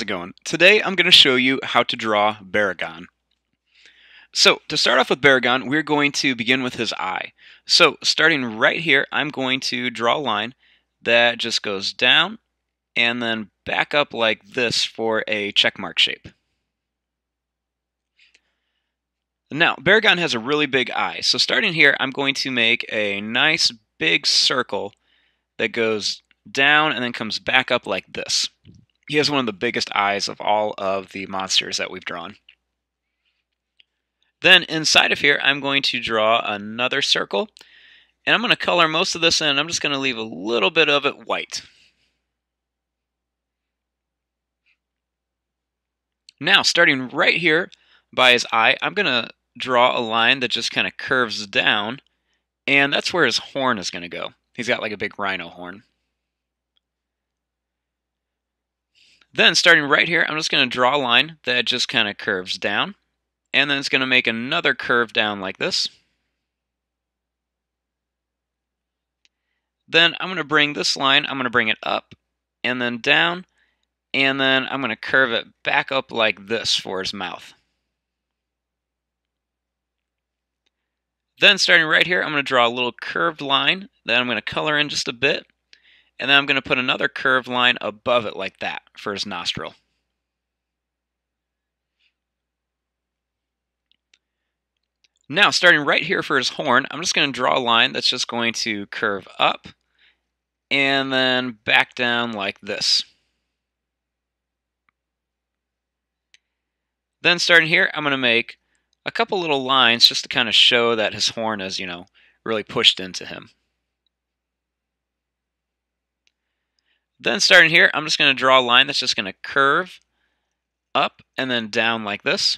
How's it going? Today I'm going to show you how to draw Baragon. So to start off with Baragon, we're going to begin with his eye. So starting right here, I'm going to draw a line that just goes down and then back up like this for a checkmark shape. Now, Baragon has a really big eye. So starting here, I'm going to make a nice big circle that goes down and then comes back up like this. He has one of the biggest eyes of all of the monsters that we've drawn. Then inside of here, I'm going to draw another circle, and I'm going to color most of this in. I'm just going to leave a little bit of it white. Now, starting right here by his eye, I'm going to draw a line that just kind of curves down, and that's where his horn is going to go. He's got like a big rhino horn. Then starting right here, I'm just going to draw a line that just kind of curves down, and then it's going to make another curve down like this. Then I'm going to bring this line, I'm going to bring it up and then down, and then I'm going to curve it back up like this for his mouth. Then starting right here, I'm going to draw a little curved line that I'm going to color in just a bit, and then I'm going to put another curved line above it like that for his nostril. Now, starting right here for his horn, I'm just going to draw a line that's just going to curve up and then back down like this. Then starting here, I'm going to make a couple little lines just to kind of show that his horn is, really pushed into him. Then starting here, I'm just going to draw a line that's just going to curve up and then down like this.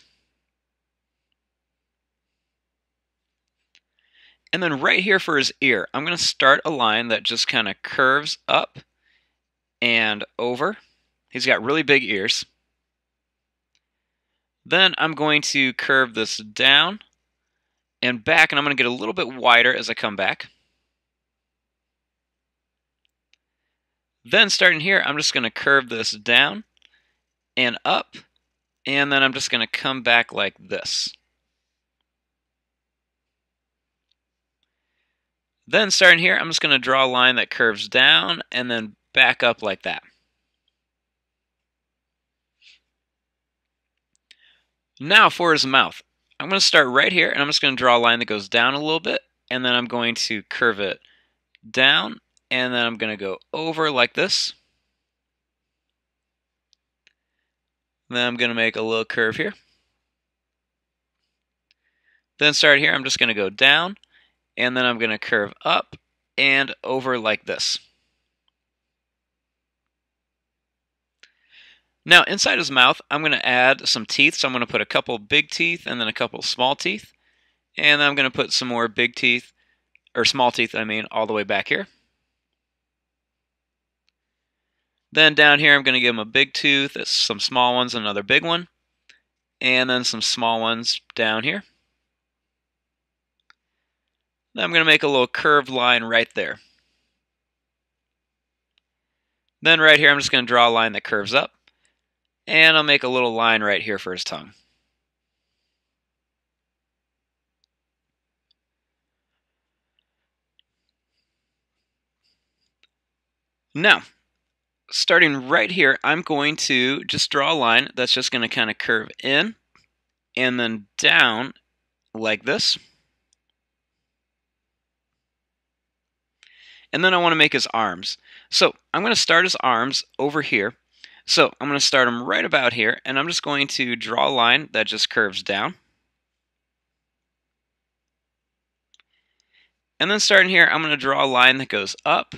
And then right here for his ear, I'm going to start a line that just kind of curves up and over. He's got really big ears. Then I'm going to curve this down and back, and I'm going to get a little bit wider as I come back. Then starting here, I'm just going to curve this down and up, and then I'm just going to come back like this. Then starting here, I'm just going to draw a line that curves down and then back up like that. Now for his mouth, I'm going to start right here, and I'm just going to draw a line that goes down a little bit, and then I'm going to curve it down, and then I'm going to go over like this. Then I'm going to make a little curve here. Then start here, I'm just going to go down, and then I'm going to curve up and over like this. Now inside his mouth, I'm going to add some teeth. So I'm going to put a couple big teeth and then a couple small teeth. And then I'm going to put some more big teeth, or small teeth, all the way back here. Then down here, I'm going to give him a big tooth, some small ones, and another big one. And then some small ones down here. Then I'm going to make a little curved line right there. Then right here, I'm just going to draw a line that curves up. And I'll make a little line right here for his tongue. Now, starting right here, I'm going to just draw a line that's just going to kind of curve in and then down like this. And then I want to make his arms. So I'm going to start his arms over here. So I'm going to start them right about here, and I'm just going to draw a line that just curves down. And then starting here, I'm going to draw a line that goes up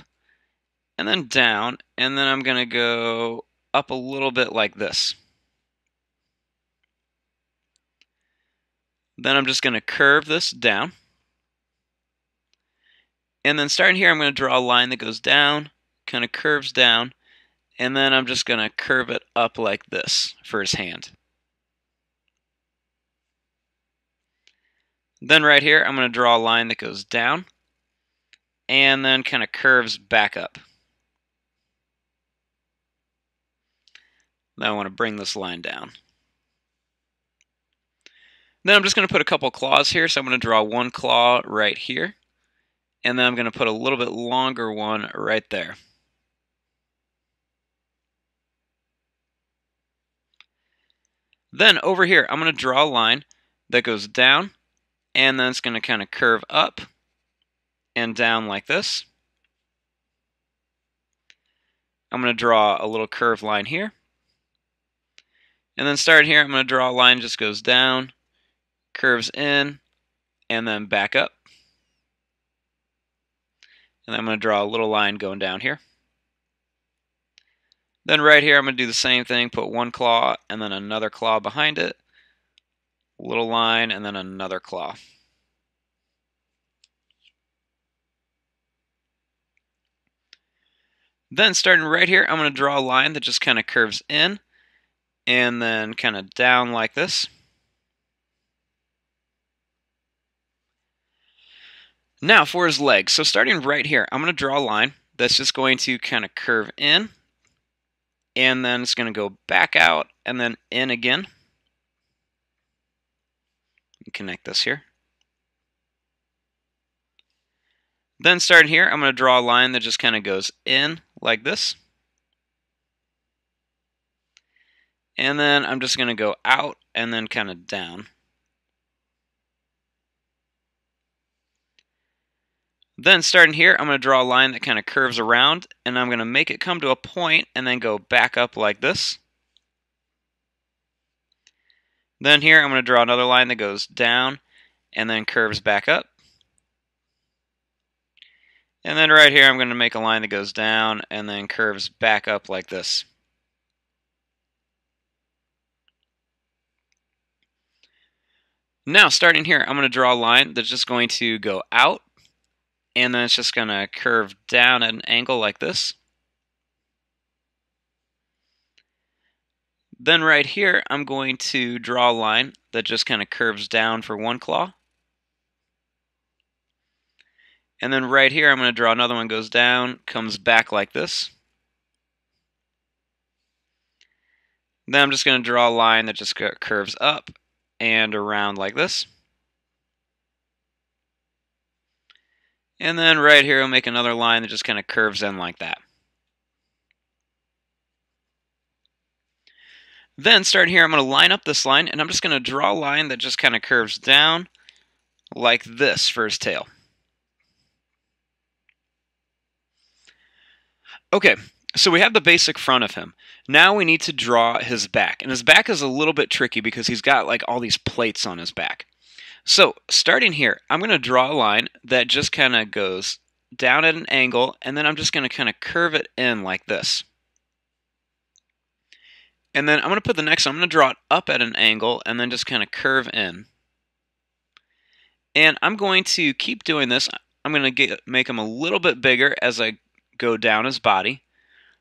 and then down, and then I'm going to go up a little bit like this. Then I'm just going to curve this down. And then starting here, I'm going to draw a line that goes down, kind of curves down, and then I'm just going to curve it up like this for his hand. Then right here, I'm going to draw a line that goes down and then kind of curves back up. Then I want to bring this line down. Then I'm just going to put a couple claws here. So I'm going to draw one claw right here. And then I'm going to put a little bit longer one right there. Then over here, I'm going to draw a line that goes down, and then it's going to kind of curve up and down like this. I'm going to draw a little curved line here. And then starting here, I'm going to draw a line that just goes down, curves in, and then back up. And then I'm going to draw a little line going down here. Then right here, I'm going to do the same thing, put one claw and then another claw behind it, a little line, and then another claw. Then starting right here, I'm going to draw a line that just kind of curves in and then kind of down like this. Now for his legs. So starting right here, I'm going to draw a line that's just going to kind of curve in, and then it's going to go back out and then in again. Connect this here. Then starting here, I'm going to draw a line that just kind of goes in like this. And then I'm just going to go out and then kind of down. Then starting here, I'm going to draw a line that kind of curves around, and I'm going to make it come to a point and then go back up like this. Then here, I'm going to draw another line that goes down and then curves back up. And then right here, I'm going to make a line that goes down and then curves back up like this. Now, starting here, I'm going to draw a line that's just going to go out, and then it's just going to curve down at an angle like this. Then right here, I'm going to draw a line that just kind of curves down for one claw. And then right here, I'm going to draw another one, goes down, comes back like this. Then I'm just going to draw a line that just curves up and around like this. And then right here, I'll make another line that just kind of curves in like that. Then starting here, I'm going to line up this line, and I'm just going to draw a line that just kind of curves down like this for his tail. Okay, so we have the basic front of him. Now we need to draw his back. And his back is a little bit tricky because he's got like all these plates on his back. So starting here, I'm going to draw a line that just kind of goes down at an angle, and then I'm just going to kind of curve it in like this. And then I'm going to put the next one, I'm going to draw it up at an angle and then just kind of curve in. And I'm going to keep doing this. I'm going to make him a little bit bigger as I go down his body.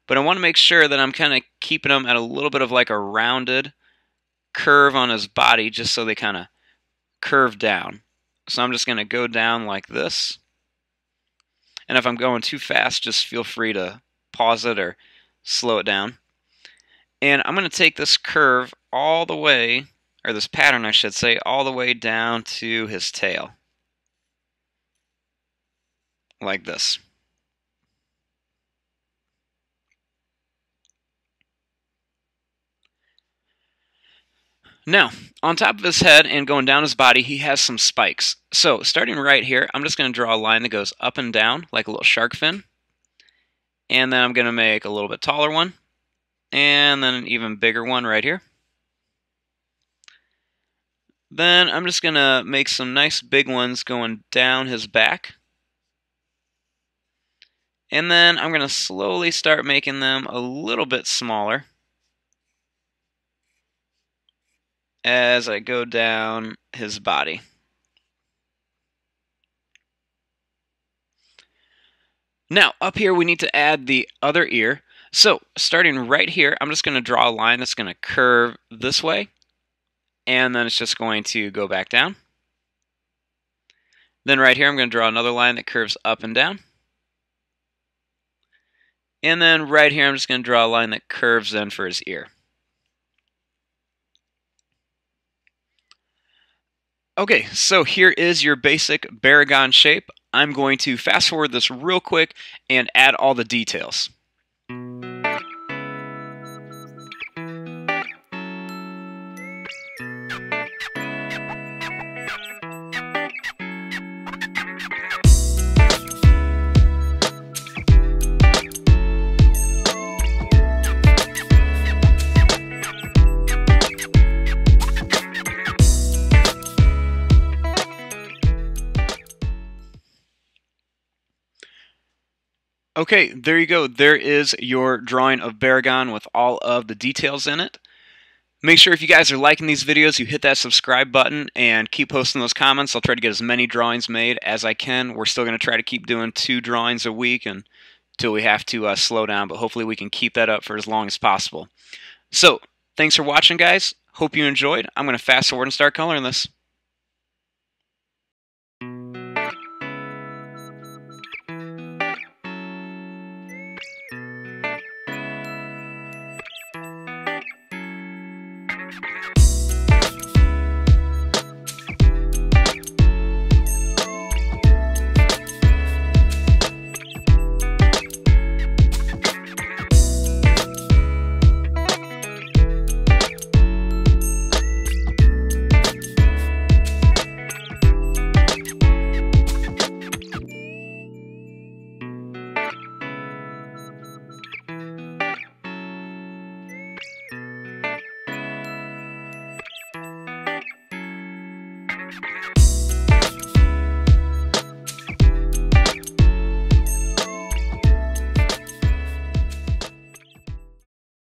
But I want to make sure that I'm kind of keeping him at a little bit of like a rounded curve on his body just so they kind of curve down. So I'm just going to go down like this. And if I'm going too fast, just feel free to pause it or slow it down. And I'm going to take this curve all the way, or this pattern I should say, all the way down to his tail. Like this. Now, on top of his head and going down his body, he has some spikes. So, starting right here, I'm just going to draw a line that goes up and down, like a little shark fin. And then I'm going to make a little bit taller one. And then an even bigger one right here. Then I'm just going to make some nice big ones going down his back. And then I'm going to slowly start making them a little bit smaller as I go down his body. Now, up here we need to add the other ear. So, starting right here, I'm just going to draw a line that's going to curve this way, and then it's just going to go back down. Then right here, I'm going to draw another line that curves up and down. And then right here, I'm just going to draw a line that curves in for his ear. Okay, so here is your basic Baragon shape. I'm going to fast forward this real quick and add all the details. Okay, there you go. There is your drawing of Baragon with all of the details in it. Make sure if you guys are liking these videos, you hit that subscribe button and keep posting those comments. I'll try to get as many drawings made as I can. We're still going to try to keep doing 2 drawings a week until we have to slow down, but hopefully we can keep that up for as long as possible. So, thanks for watching, guys. Hope you enjoyed. I'm going to fast forward and start coloring this.